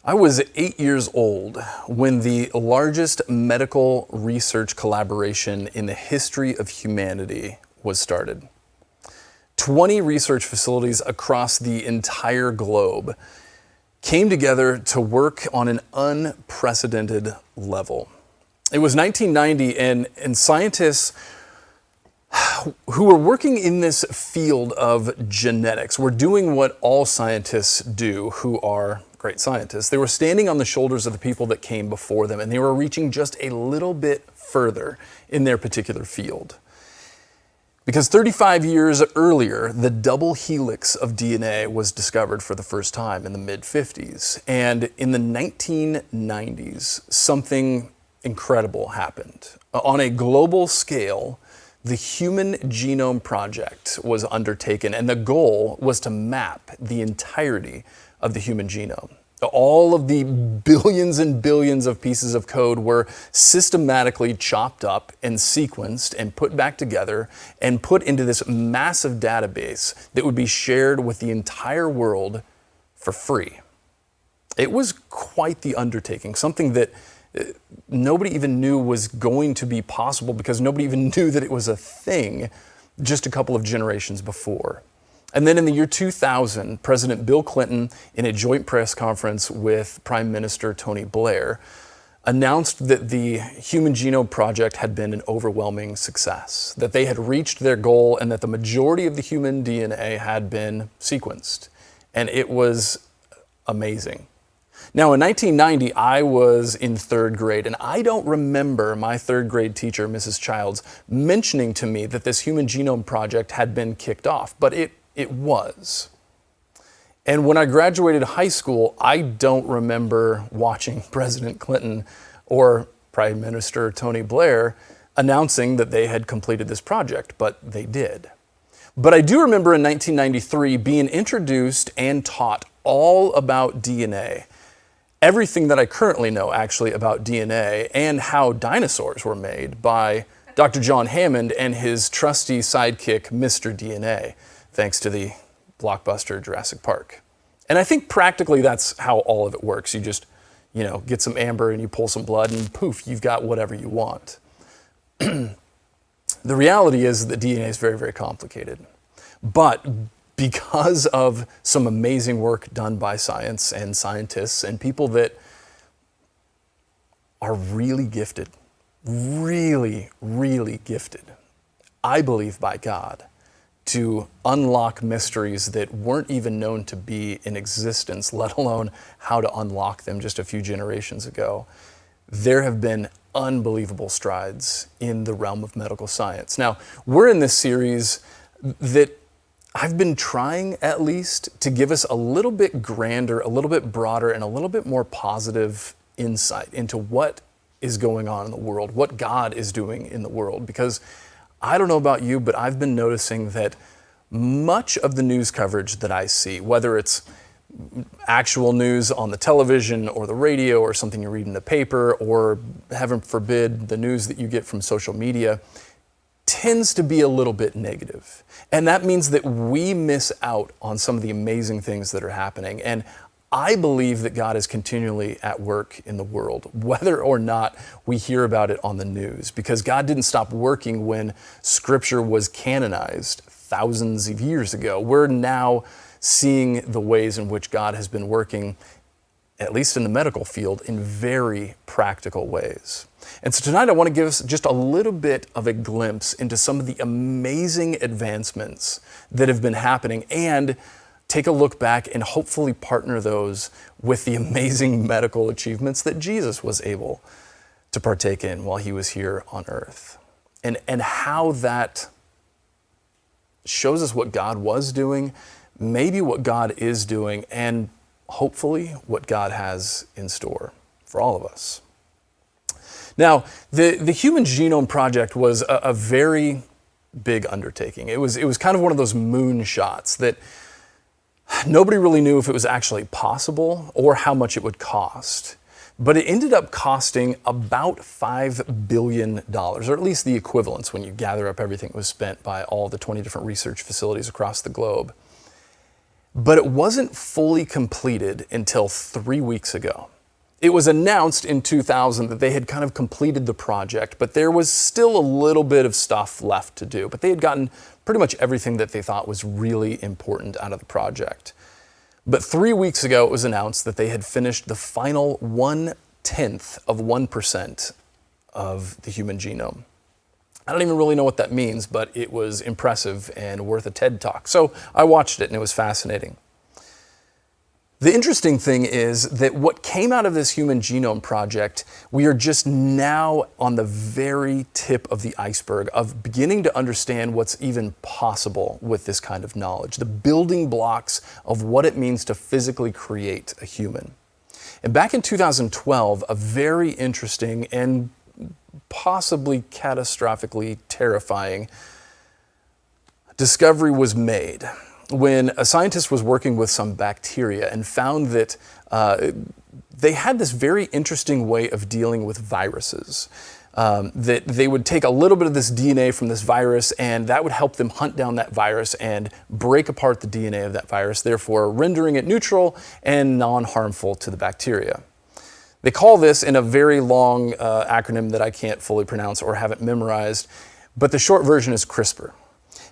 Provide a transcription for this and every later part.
I was 8 years old when the largest medical research collaboration in the history of humanity was started. 20 research facilities across the entire globe came together to work on an unprecedented level. It was 1990, and scientists who were working in this field of genetics were doing what all scientists do who are great scientists. They were standing on the shoulders of the people that came before them, and they were reaching just a little bit further in their particular field. Because 35 years earlier, the double helix of DNA was discovered for the first time in the mid-50s. And in the 1990s, something incredible happened. On a global scale, the Human Genome Project was undertaken, and the goal was to map the entirety of the human genome. All of the billions and billions of pieces of code were systematically chopped up and sequenced and put back together and put into this massive database that would be shared with the entire world for free. It was quite the undertaking, something that nobody even knew was going to be possible because nobody even knew that it was a thing just a couple of generations before. And then in the year 2000, President Bill Clinton, in a joint press conference with Prime Minister Tony Blair, announced that the Human Genome Project had been an overwhelming success, that they had reached their goal and that the majority of the human DNA had been sequenced. And it was amazing. Now, in 1990, I was in third grade, and I don't remember my third grade teacher, Mrs. Childs, mentioning to me that this Human Genome Project had been kicked off, but it was. And when I graduated high school, I don't remember watching President Clinton or Prime Minister Tony Blair announcing that they had completed this project, but they did. But I do remember in 1993 being introduced and taught all about DNA. Everything that I currently know actually about DNA and how dinosaurs were made by Dr. John Hammond and his trusty sidekick, Mr. DNA, thanks to the blockbuster Jurassic Park. And I think practically that's how all of it works. You just, get some amber and you pull some blood and poof, you've got whatever you want. The reality is that DNA is very, very complicated. But because of some amazing work done by science and scientists and people that are really gifted, really, really gifted, I believe by God, to unlock mysteries that weren't even known to be in existence, let alone how to unlock them just a few generations ago, there have been unbelievable strides in the realm of medical science. Now, we're in this series that I've been trying, at least, to give us a little bit grander, a little bit broader, and a little bit more positive insight into what is going on in the world, what God is doing in the world. Because I don't know about you, but I've been noticing that much of the news coverage that I see, whether it's actual news on the television or the radio or something you read in the paper, or heaven forbid, the news that you get from social media, tends to be a little bit negative. And that means that we miss out on some of the amazing things that are happening. And I believe that God is continually at work in the world, whether or not we hear about it on the news, because God didn't stop working when Scripture was canonized thousands of years ago. We're now seeing the ways in which God has been working, at least in the medical field, in very practical ways. And so tonight I want to give us just a little bit of a glimpse into some of the amazing advancements that have been happening and take a look back and hopefully partner those with the amazing medical achievements that Jesus was able to partake in while he was here on earth. And how that shows us what God was doing, maybe what God is doing, and hopefully what God has in store for all of us. Now, the Human Genome Project was a very big undertaking. It was kind of one of those moonshots that nobody really knew if it was actually possible or how much it would cost. But it ended up costing about $5 billion, or at least the equivalence when you gather up everything that was spent by all the 20 different research facilities across the globe. But it wasn't fully completed until 3 weeks ago. It was announced in 2000 that they had kind of completed the project, but there was still a little bit of stuff left to do. But they had gotten pretty much everything that they thought was really important out of the project. But 3 weeks ago, it was announced that they had finished the final 1/10 of 1% of the human genome. I don't even really know what that means, but it was impressive and worth a TED Talk. So I watched it and it was fascinating. The interesting thing is that what came out of this Human Genome Project, we are just now on the very tip of the iceberg of beginning to understand what's even possible with this kind of knowledge, the building blocks of what it means to physically create a human. And back in 2012, a very interesting and possibly catastrophically terrifying discovery was made when a scientist was working with some bacteria and found that they had this very interesting way of dealing with viruses. That they would take a little bit of this DNA from this virus and that would help them hunt down that virus and break apart the DNA of that virus, therefore rendering it neutral and non-harmful to the bacteria. They call this, in a very long acronym that I can't fully pronounce or haven't memorized, but the short version is CRISPR.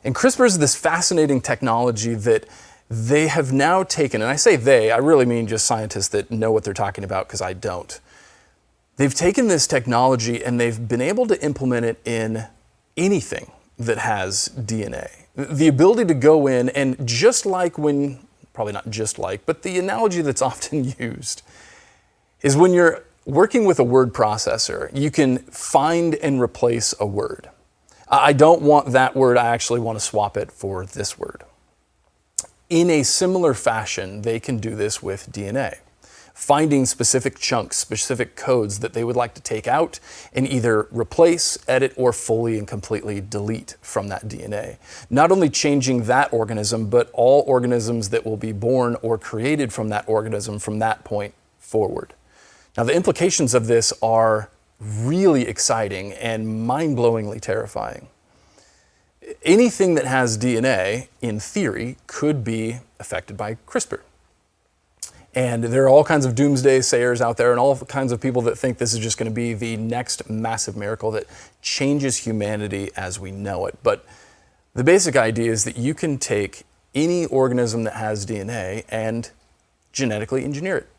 And CRISPR is this fascinating technology that they have now taken, and I say they, I really mean just scientists that know what they're talking about because I don't. They've taken this technology and they've been able to implement it in anything that has DNA. The ability to go in and just like when, probably not just like, but the analogy that's often used is when you're working with a word processor, you can find and replace a word. I don't want that word, I actually want to swap it for this word. In a similar fashion, they can do this with DNA, finding specific chunks, specific codes that they would like to take out and either replace, edit, or fully and completely delete from that DNA. Not only changing that organism, but all organisms that will be born or created from that organism from that point forward. Now, the implications of this are really exciting and mind-blowingly terrifying. Anything that has DNA, in theory, could be affected by CRISPR. And there are all kinds of doomsday sayers out there and all kinds of people that think this is just going to be the next massive miracle that changes humanity as we know it. But the basic idea is that you can take any organism that has DNA and genetically engineer it.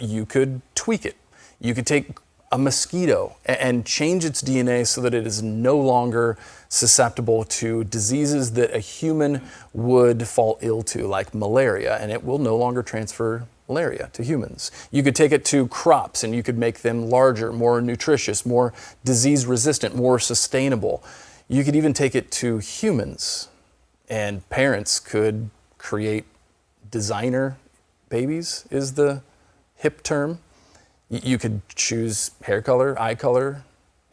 You could tweak it. You could take a mosquito and change its DNA so that it is no longer susceptible to diseases that a human would fall ill to, like malaria, and it will no longer transfer malaria to humans. You could take it to crops and you could make them larger, more nutritious, more disease resistant, more sustainable. You could even take it to humans, and parents could create designer babies, is the hip term. You could choose hair color, eye color,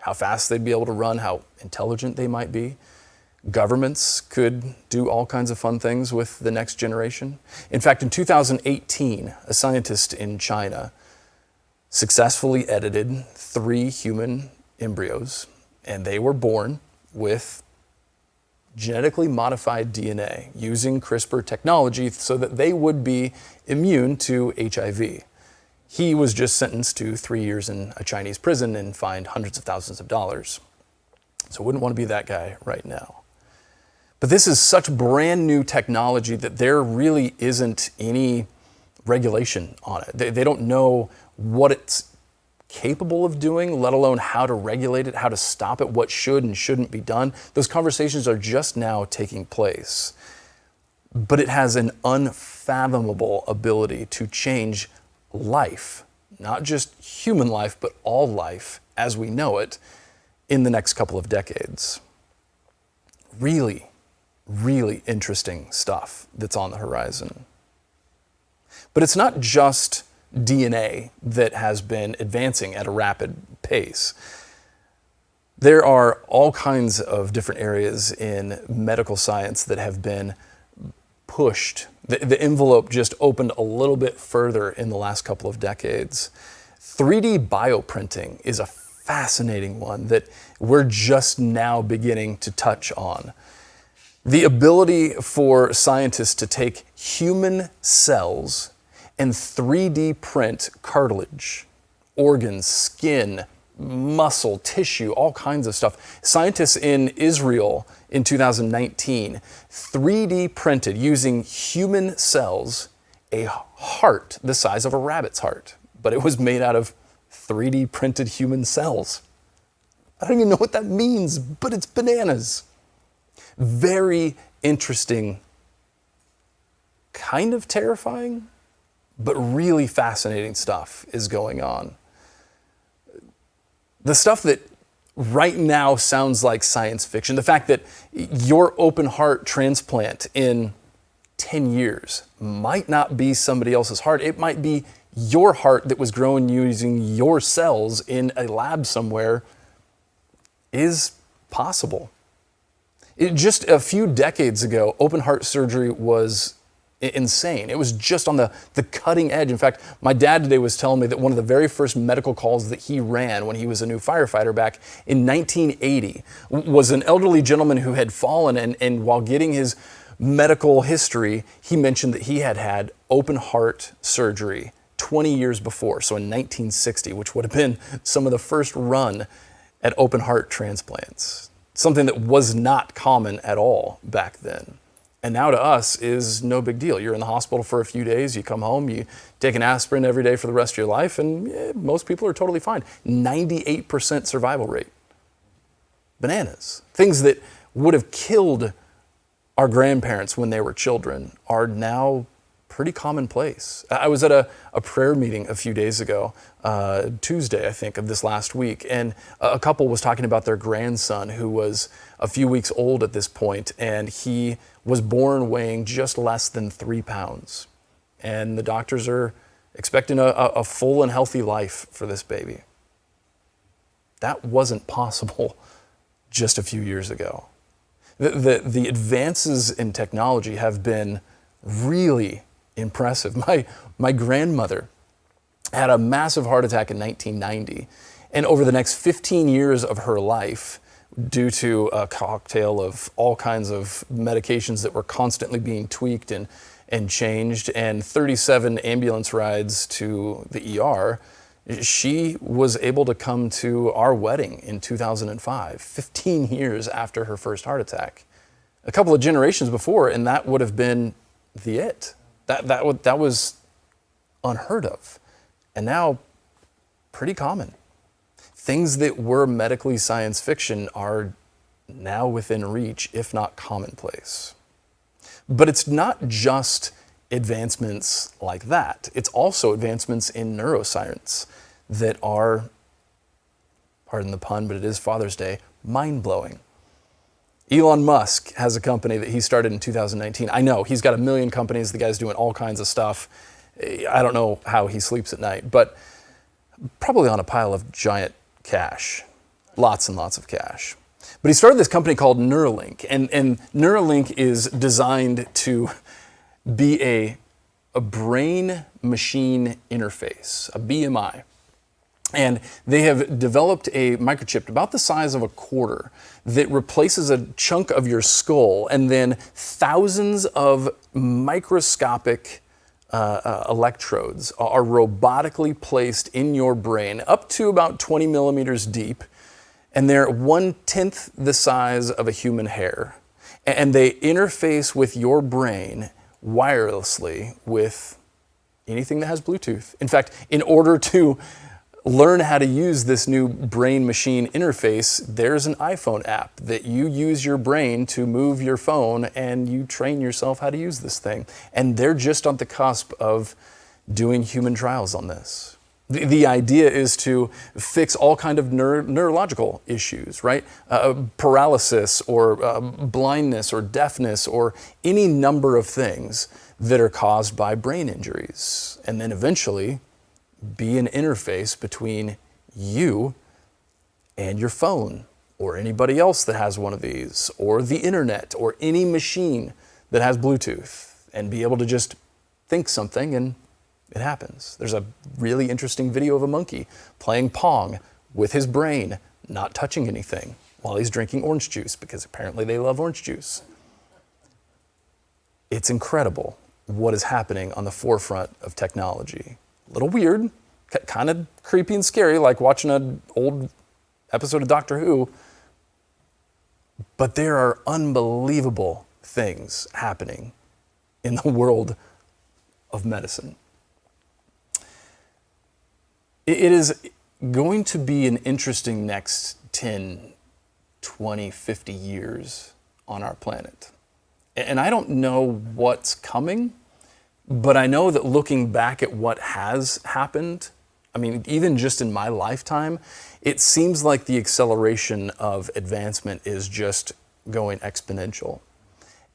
how fast they'd be able to run, how intelligent they might be. Governments could do all kinds of fun things with the next generation. In fact, in 2018, a scientist in China successfully edited 3 human embryos, and they were born with genetically modified DNA using CRISPR technology so that they would be immune to HIV. He was just sentenced to 3 years in a Chinese prison and fined hundreds of thousands of dollars. So I wouldn't want to be that guy right now. But this is such brand new technology that there really isn't any regulation on it. They don't know what it's capable of doing, let alone how to regulate it, how to stop it, what should and shouldn't be done. Those conversations are just now taking place. But it has an unfathomable ability to change life, not just human life, but all life as we know it in the next couple of decades. Really, really interesting stuff that's on the horizon. But it's not just DNA that has been advancing at a rapid pace. There are all kinds of different areas in medical science that have been pushed. The envelope just opened a little bit further in the last couple of decades. 3D bioprinting is a fascinating one that we're just now beginning to touch on. The ability for scientists to take human cells and 3D print cartilage, organs, skin, muscle, tissue, all kinds of stuff. Scientists in Israel in 2019 3D printed using human cells a heart the size of a rabbit's heart, but it was made out of 3D printed human cells. I don't even know what that means, but it's bananas. Very interesting, kind of terrifying, but really fascinating stuff is going on. The stuff that right now sounds like science fiction, the fact that your open heart transplant in 10 years might not be somebody else's heart. It might be your heart that was grown using your cells in a lab somewhere is possible. Just a few decades ago, open heart surgery was insane. It was just on the cutting edge. In fact, my dad today was telling me that one of the very first medical calls that he ran when he was a new firefighter back in 1980 was an elderly gentleman who had fallen, and while getting his medical history, he mentioned that he had had open heart surgery 20 years before, so in 1960, which would have been some of the first run at open heart transplants. Something that was not common at all back then. And now to us is no big deal. You're in the hospital for a few days, you come home, you take an aspirin every day for the rest of your life, and most people are totally fine. 98% survival rate. Bananas. Things that would have killed our grandparents when they were children are now pretty commonplace. I was at a prayer meeting a few days ago, Tuesday, I think, of this last week, and a couple was talking about their grandson who was a few weeks old at this point, and he was born weighing just less than 3 pounds. And the doctors are expecting a full and healthy life for this baby. That wasn't possible just a few years ago. The advances in technology have been really impressive. My grandmother had a massive heart attack in 1990, and over the next 15 years of her life, due to a cocktail of all kinds of medications that were constantly being tweaked and changed, and 37 ambulance rides to the ER, she was able to come to our wedding in 2005, 15 years after her first heart attack. A couple of generations before, and that would have been it. That was unheard of, and now pretty common. Things that were medically science fiction are now within reach, if not commonplace. But it's not just advancements like that. It's also advancements in neuroscience that are, pardon the pun, but it is Father's Day, mind-blowing. Elon Musk has a company that he started in 2019. I know, he's got a million companies. The guy's doing all kinds of stuff. I don't know how he sleeps at night, but probably on a pile of giant cash. Lots and lots of cash. But he started this company called Neurolink, and Neurolink is designed to be a brain-machine interface, a BMI. And they have developed a microchip about the size of a quarter that replaces a chunk of your skull, and then thousands of microscopic electrodes are robotically placed in your brain up to about 20 millimeters deep, and they're 1/10 the size of a human hair. And they interface with your brain wirelessly with anything that has Bluetooth. In fact, in order to learn how to use this new brain-machine interface, there's an iPhone app that you use your brain to move your phone, and you train yourself how to use this thing. And they're just on the cusp of doing human trials on this. The idea is to fix all kind of neurological issues, right? Paralysis or blindness or deafness or any number of things that are caused by brain injuries. And then eventually be an interface between you and your phone or anybody else that has one of these, or the internet, or any machine that has Bluetooth, and be able to just think something and it happens. There's a really interesting video of a monkey playing Pong with his brain, not touching anything, while he's drinking orange juice, because apparently they love orange juice. It's incredible what is happening on the forefront of technology. A little weird, kind of creepy and scary, like watching an old episode of Doctor Who. But there are unbelievable things happening in the world of medicine. It is going to be an interesting next 10, 20, 50 years on our planet. And I don't know what's coming, but I know that looking back at what has happened, I mean, even just in my lifetime, it seems like the acceleration of advancement is just going exponential.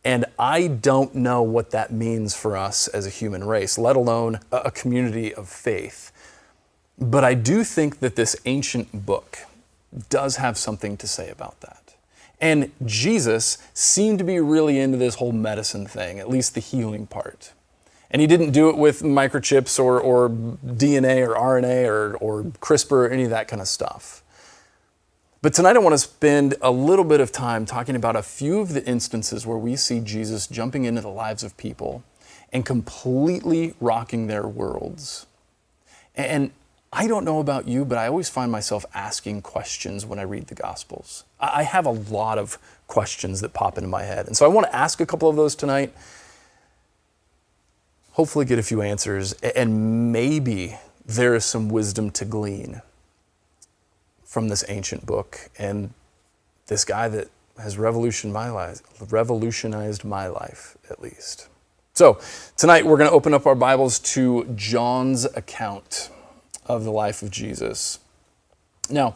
And I don't know what that means for us as a human race, let alone a community of faith. But I do think that this ancient book does have something to say about that. And Jesus seemed to be really into this whole medicine thing, at least the healing part. And he didn't do it with microchips or DNA or RNA or CRISPR or any of that kind of stuff. But tonight I want to spend a little bit of time talking about a few of the instances where we see Jesus jumping into the lives of people and completely rocking their worlds. And I don't know about you, but I always find myself asking questions when I read the Gospels. I have a lot of questions that pop into my head. And so I want to ask a couple of those tonight, hopefully get a few answers, and maybe there is some wisdom to glean from this ancient book and this guy that has revolutionized my life, at least. So tonight we're going to open up our Bibles to John's account of the life of Jesus. Now,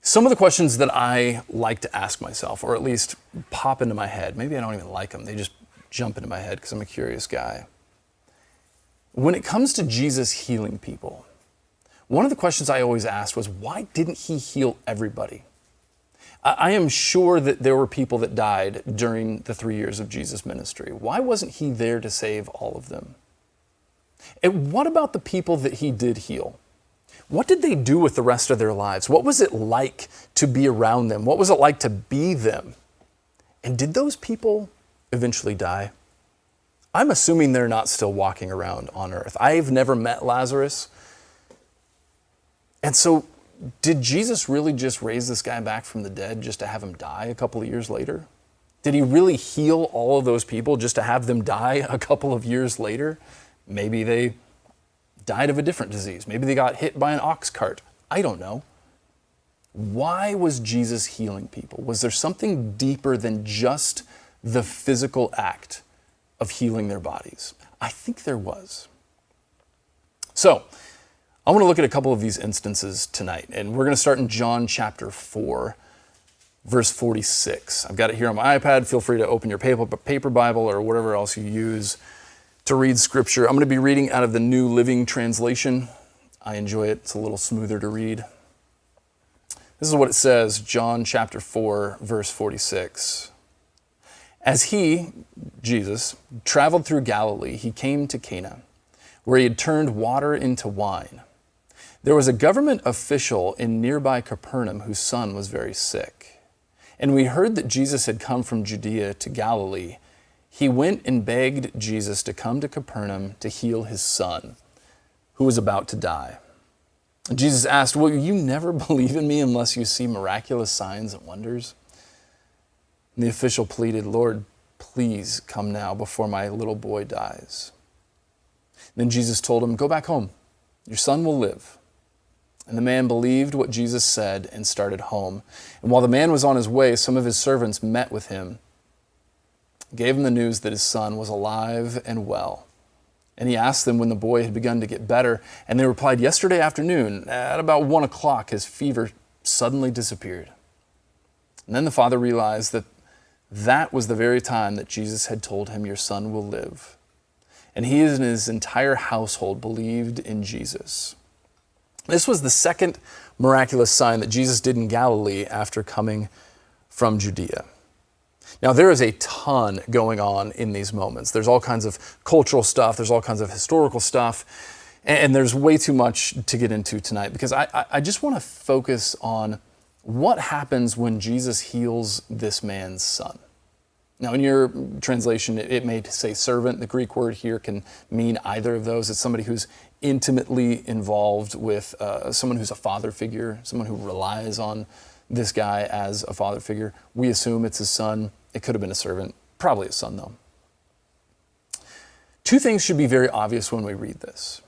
some of the questions that I like to ask myself, or at least pop into my head, maybe I don't even like them, they just jump into my head because I'm a curious guy. When it comes to Jesus healing people, one of the questions I always asked was, why didn't he heal everybody? I am sure that there were people that died during the 3 years of Jesus' ministry. Why wasn't he there to save all of them? And what about the people that he did heal? What did they do with the rest of their lives? What was it like to be around them? What was it like to be them? And did those people eventually die? I'm assuming they're not still walking around on earth. I've never met Lazarus. And so did Jesus really just raise this guy back from the dead just to have him die a couple of years later? Did he really heal all of those people just to have them die a couple of years later? Maybe they died of a different disease. Maybe they got hit by an ox cart. I don't know. Why was Jesus healing people? Was there something deeper than just the physical act of healing their bodies? I think there was. So, I want to look at a couple of these instances tonight, and we're going to start in John chapter 4, verse 46. I've got it here on my iPad. Feel free to open your paper Bible or whatever else you use to read scripture. I'm going to be reading out of the New Living Translation. I enjoy it. It's a little smoother to read. This is what it says, John chapter 4, verse 46. As he, Jesus, traveled through Galilee, he came to Cana, where he had turned water into wine. There was a government official in nearby Capernaum whose son was very sick. And we heard that Jesus had come from Judea to Galilee. He went and begged Jesus to come to Capernaum to heal his son, who was about to die. Jesus asked, "Will you never believe in me unless you see miraculous signs and wonders?" And the official pleaded, "Lord, please come now before my little boy dies." Then Jesus told him, "Go back home. Your son will live." And the man believed what Jesus said and started home. And while the man was on his way, some of his servants met with him, gave him the news that his son was alive and well. And he asked them when the boy had begun to get better. And they replied, "Yesterday afternoon, at about 1 o'clock, his fever suddenly disappeared." And then the father realized that that was the very time that Jesus had told him, "Your son will live." And he and his entire household believed in Jesus. This was the second miraculous sign that Jesus did in Galilee after coming from Judea. Now, there is a ton going on in these moments. There's all kinds of cultural stuff. There's all kinds of historical stuff. And there's way too much to get into tonight because I just want to focus on what happens when Jesus heals this man's son. Now, in your translation, it may say servant. The Greek word here can mean either of those. It's somebody who's intimately involved with someone who's a father figure, someone who relies on this guy as a father figure. We assume it's his son. It could have been a servant, probably his son, though. Two things should be very obvious when we read this.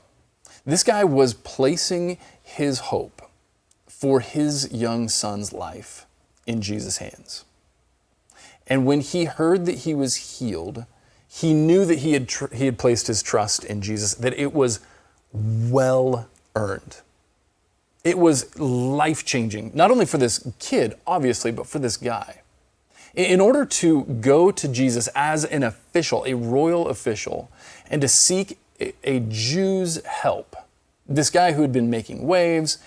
This guy was placing his hope for his young son's life in Jesus' hands. And when he heard that he was healed, he knew that he had placed his trust in Jesus, that it was well earned. It was life-changing, not only for this kid, obviously, but for this guy. In order to go to Jesus as an official, a royal official, and to seek a Jew's help, this guy who had been making waves,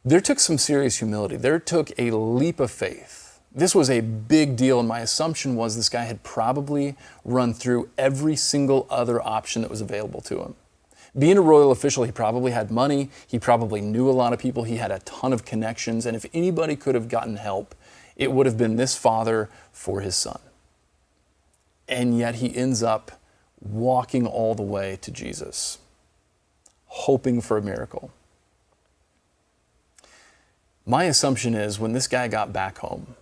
there took some serious humility. There took a leap of faith. This was a big deal, and my assumption was this guy had probably run through every single other option that was available to him. Being a royal official, he probably had money, he probably knew a lot of people, he had a ton of connections, and if anybody could have gotten help, it would have been this father for his son. And yet he ends up walking all the way to Jesus, hoping for a miracle. My assumption is when this guy got back home,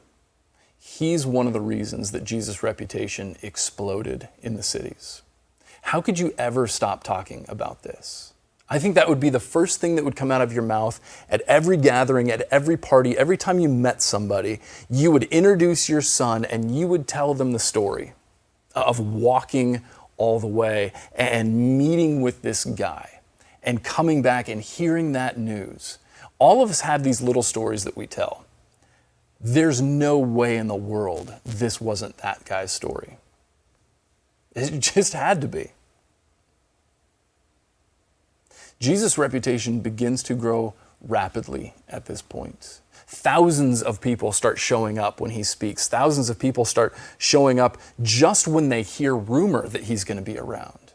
he's one of the reasons that Jesus' reputation exploded in the cities. How could you ever stop talking about this? I think that would be the first thing that would come out of your mouth at every gathering, at every party, every time you met somebody. You would introduce your son and you would tell them the story of walking all the way and meeting with this guy and coming back and hearing that news. All of us have these little stories that we tell. There's no way in the world this wasn't that guy's story. It just had to be. Jesus' reputation begins to grow rapidly at this point. Thousands of people start showing up when he speaks. Thousands of people start showing up just when they hear rumor that he's going to be around.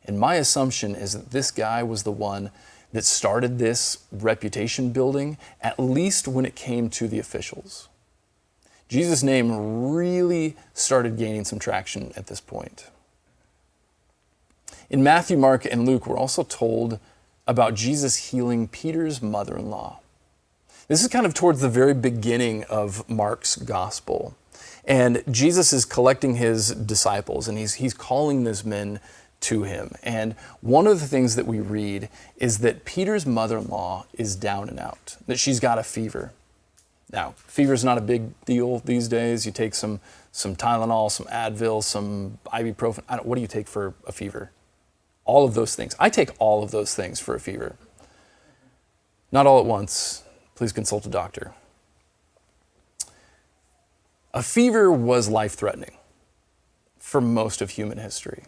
And my assumption is that this guy was the one that started this reputation building, at least when it came to the officials. Jesus' name really started gaining some traction at this point. In Matthew, Mark, and Luke, we're also told about Jesus healing Peter's mother-in-law. This is kind of towards the very beginning of Mark's gospel. And Jesus is collecting his disciples, and he's calling these men to him. And one of the things that we read is that Peter's mother-in-law is down and out, that she's got a fever. Now, fever is not a big deal these days. You take some Tylenol, some Advil, some ibuprofen. What do you take for a fever? All of those things. I take all of those things for a fever. Not all at once. Please consult a doctor. A fever was life-threatening for most of human history.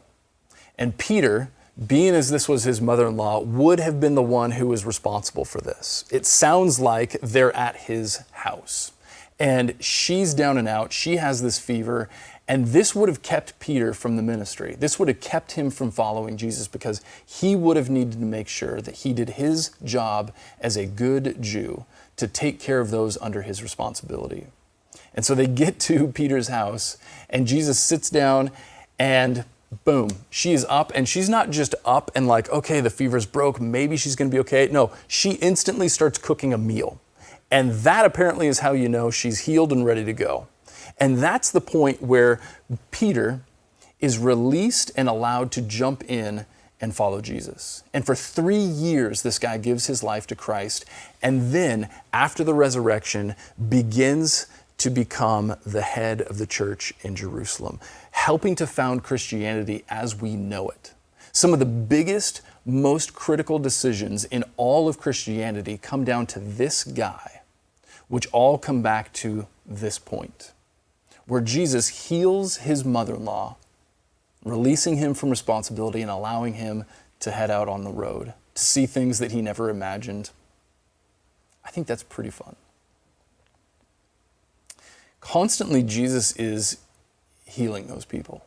And Peter, being as this was his mother-in-law, would have been the one who was responsible for this. It sounds like they're at his house. And she's down and out. She has this fever. And this would have kept Peter from the ministry. This would have kept him from following Jesus because he would have needed to make sure that he did his job as a good Jew to take care of those under his responsibility. And so they get to Peter's house, and Jesus sits down, and boom, she is up. And she's not just up and like, okay, the fever's broke, maybe she's going to be okay. No, she instantly starts cooking a meal. And that apparently is how you know she's healed and ready to go. And that's the point where Peter is released and allowed to jump in and follow Jesus. And for 3 years, this guy gives his life to Christ. And then, after the resurrection, begins to become the head of the church in Jerusalem, helping to found Christianity as we know it. Some of the biggest, most critical decisions in all of Christianity come down to this guy, which all come back to this point, where Jesus heals his mother-in-law, releasing him from responsibility and allowing him to head out on the road, to see things that he never imagined. I think that's pretty fun. Constantly, Jesus is healing those people.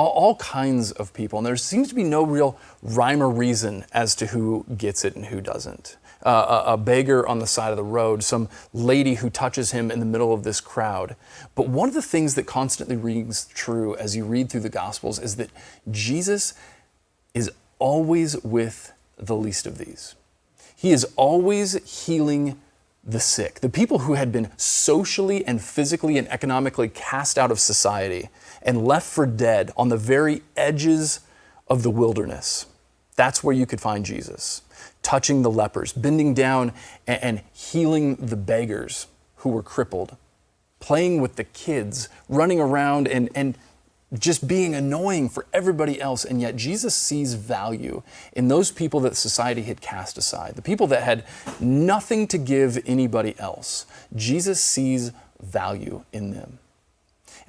all kinds of people. And there seems to be no real rhyme or reason as to who gets it and who doesn't. A beggar on the side of the road, some lady who touches him in the middle of this crowd. But one of the things that constantly rings true as you read through the Gospels is that Jesus is always with the least of these. He is always healing the sick, the people who had been socially and physically and economically cast out of society and left for dead on the very edges of the wilderness. That's where you could find Jesus, touching the lepers, bending down and healing the beggars who were crippled, playing with the kids, running around and just being annoying for everybody else. And yet Jesus sees value in those people that society had cast aside, the people that had nothing to give anybody else. Jesus sees value in them.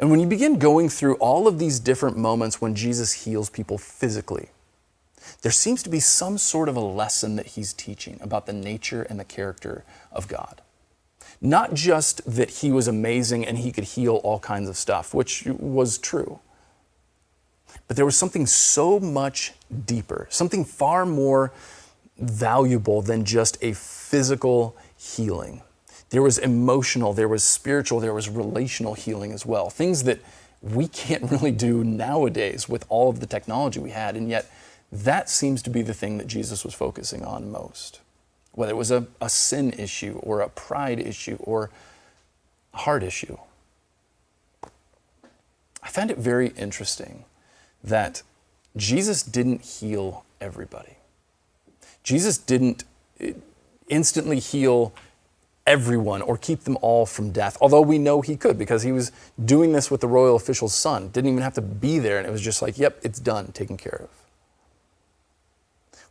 And when you begin going through all of these different moments when Jesus heals people physically, there seems to be some sort of a lesson that he's teaching about the nature and the character of God. Not just that he was amazing and he could heal all kinds of stuff, which was true, but there was something so much deeper, something far more valuable than just a physical healing. There was emotional, there was spiritual, there was relational healing as well. Things that we can't really do nowadays with all of the technology we had, and yet that seems to be the thing that Jesus was focusing on most. Whether it was a sin issue or a pride issue or a heart issue. I find it very interesting that Jesus didn't heal everybody. Jesus didn't instantly heal everyone or keep them all from death, although we know he could because he was doing this with the royal official's son. Didn't even have to be there, and it was just like, yep, it's done, taken care of.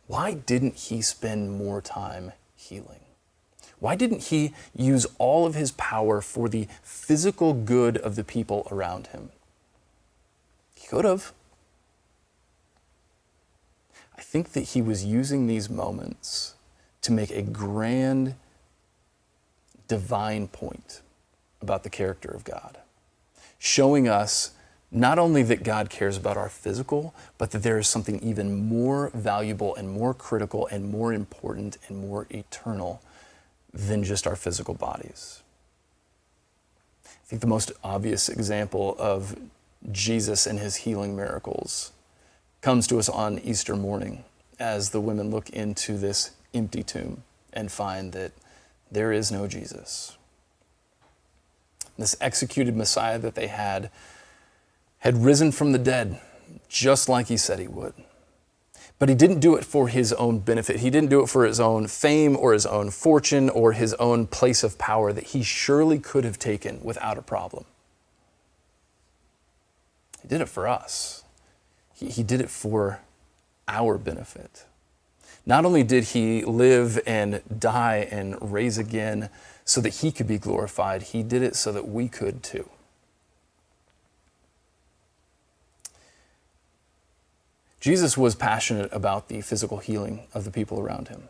Why didn't he spend more time healing? Why didn't he use all of his power for the physical good of the people around him? He could have. I think that he was using these moments to make a grand divine point about the character of God, showing us not only that God cares about our physical, but that there is something even more valuable and more critical and more important and more eternal than just our physical bodies. I think the most obvious example of Jesus and his healing miracles comes to us on Easter morning as the women look into this empty tomb and find that there is no Jesus. This executed Messiah that they had risen from the dead, just like he said he would. But he didn't do it for his own benefit. He didn't do it for his own fame or his own fortune or his own place of power that he surely could have taken without a problem. He did it for us. He did it for our benefit. Not only did he live and die and raise again so that he could be glorified, he did it so that we could too. Jesus was passionate about the physical healing of the people around him.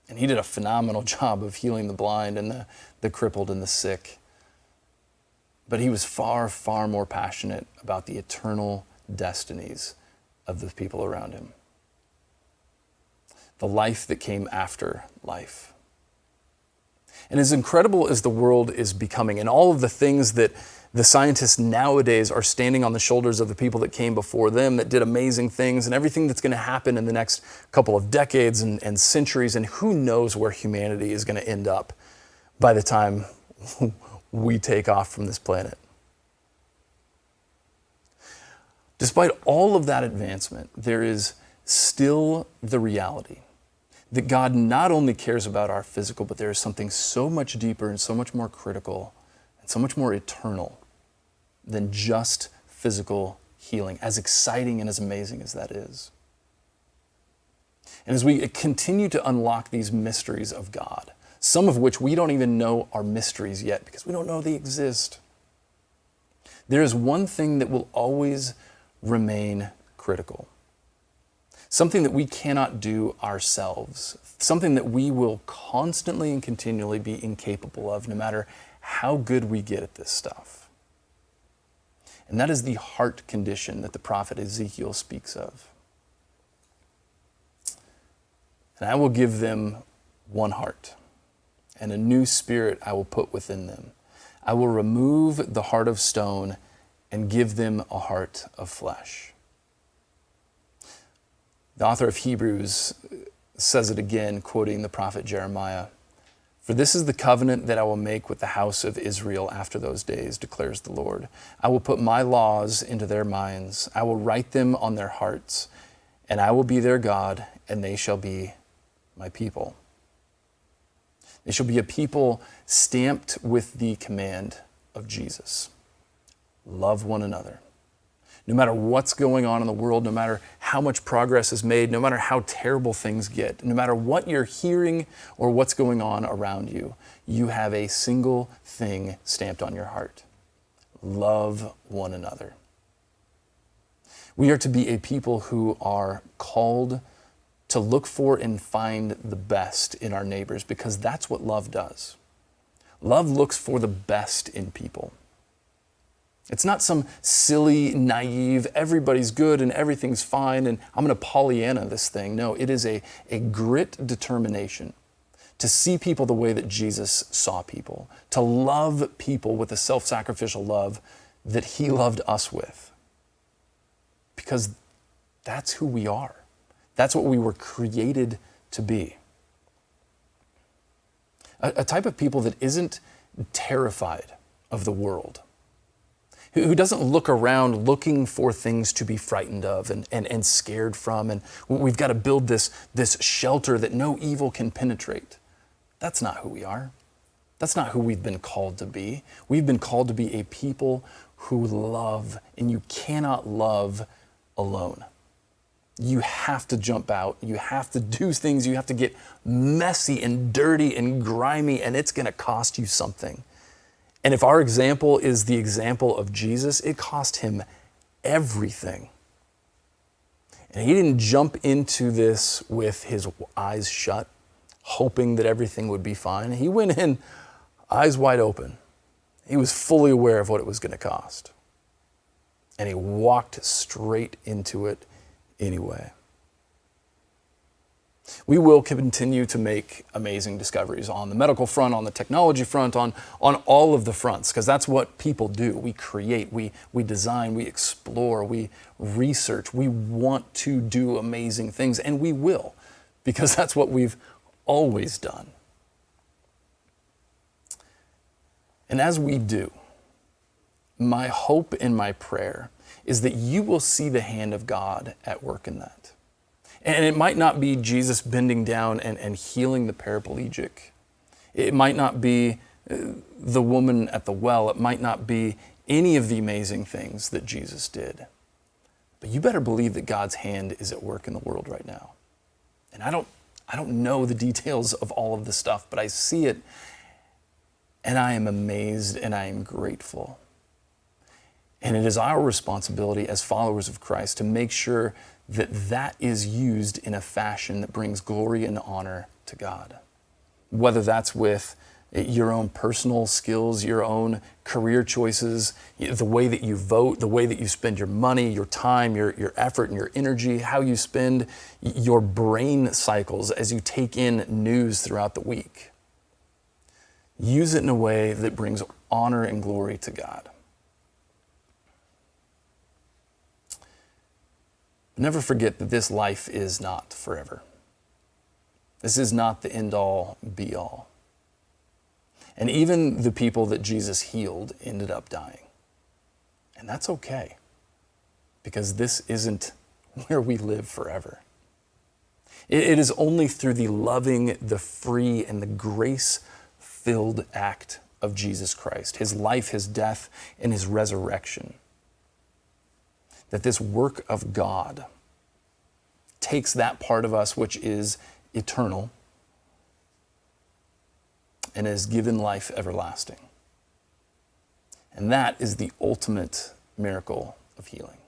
And he did a phenomenal job of healing the blind and the crippled and the sick. But he was far, far more passionate about the eternal destinies of the people around him. The life that came after life. And as incredible as the world is becoming, and all of the things that the scientists nowadays are standing on the shoulders of the people that came before them that did amazing things, and everything that's going to happen in the next couple of decades and centuries, and who knows where humanity is going to end up by the time we take off from this planet. Despite all of that advancement, there is still the reality that God not only cares about our physical, but there is something so much deeper and so much more critical and so much more eternal than just physical healing, as exciting and as amazing as that is. And as we continue to unlock these mysteries of God, some of which we don't even know are mysteries yet because we don't know they exist, there is one thing that will always remain critical. Something that we cannot do ourselves. Something that we will constantly and continually be incapable of, no matter how good we get at this stuff. And that is the heart condition that the prophet Ezekiel speaks of. And I will give them one heart, and a new spirit I will put within them. I will remove the heart of stone and give them a heart of flesh. The author of Hebrews says it again, quoting the prophet Jeremiah. For this is the covenant that I will make with the house of Israel after those days, declares the Lord. I will put my laws into their minds. I will write them on their hearts, and I will be their God, and they shall be my people. They shall be a people stamped with the command of Jesus. Love one another. No matter what's going on in the world, no matter how much progress is made, no matter how terrible things get, no matter what you're hearing or what's going on around you, you have a single thing stamped on your heart. Love one another. We are to be a people who are called to look for and find the best in our neighbors, because that's what love does. Love looks for the best in people. It's not some silly, naive, everybody's good and everything's fine and I'm going to Pollyanna this thing. No, it is a grit determination to see people the way that Jesus saw people, to love people with the self-sacrificial love that he loved us with. Because that's who we are. That's what we were created to be. A type of people that isn't terrified of the world, who doesn't look around looking for things to be frightened of and scared from, and we've got to build this shelter that no evil can penetrate. That's not who we are. That's not who we've been called to be. We've been called to be a people who love, and you cannot love alone. You have to jump out. You have to do things. You have to get messy and dirty and grimy, and it's going to cost you something. And if our example is the example of Jesus, it cost him everything. And he didn't jump into this with his eyes shut, hoping that everything would be fine. He went in eyes wide open. He was fully aware of what it was going to cost. And he walked straight into it anyway. We will continue to make amazing discoveries on the medical front, on the technology front, on all of the fronts, because that's what people do. We create, we design, we explore, we research. We want to do amazing things, and we will, because that's what we've always done. And as we do, my hope and my prayer is that you will see the hand of God at work in that. And it might not be Jesus bending down and healing the paraplegic. It might not be the woman at the well. It might not be any of the amazing things that Jesus did. But you better believe that God's hand is at work in the world right now. And I don't know the details of all of this stuff, but I see it and I am amazed and I am grateful. And it is our responsibility as followers of Christ to make sure that that is used in a fashion that brings glory and honor to God. Whether that's with your own personal skills, your own career choices, the way that you vote, the way that you spend your money, your time, your effort, and your energy, how you spend your brain cycles as you take in news throughout the week. Use it in a way that brings honor and glory to God. Never forget that this life is not forever. This is not the end-all, be-all. And even the people that Jesus healed ended up dying. And that's okay, because this isn't where we live forever. It is only through the loving, the free, and the grace-filled act of Jesus Christ, his life, his death, and his resurrection, that this work of God takes that part of us which is eternal and is given life everlasting. And that is the ultimate miracle of healing.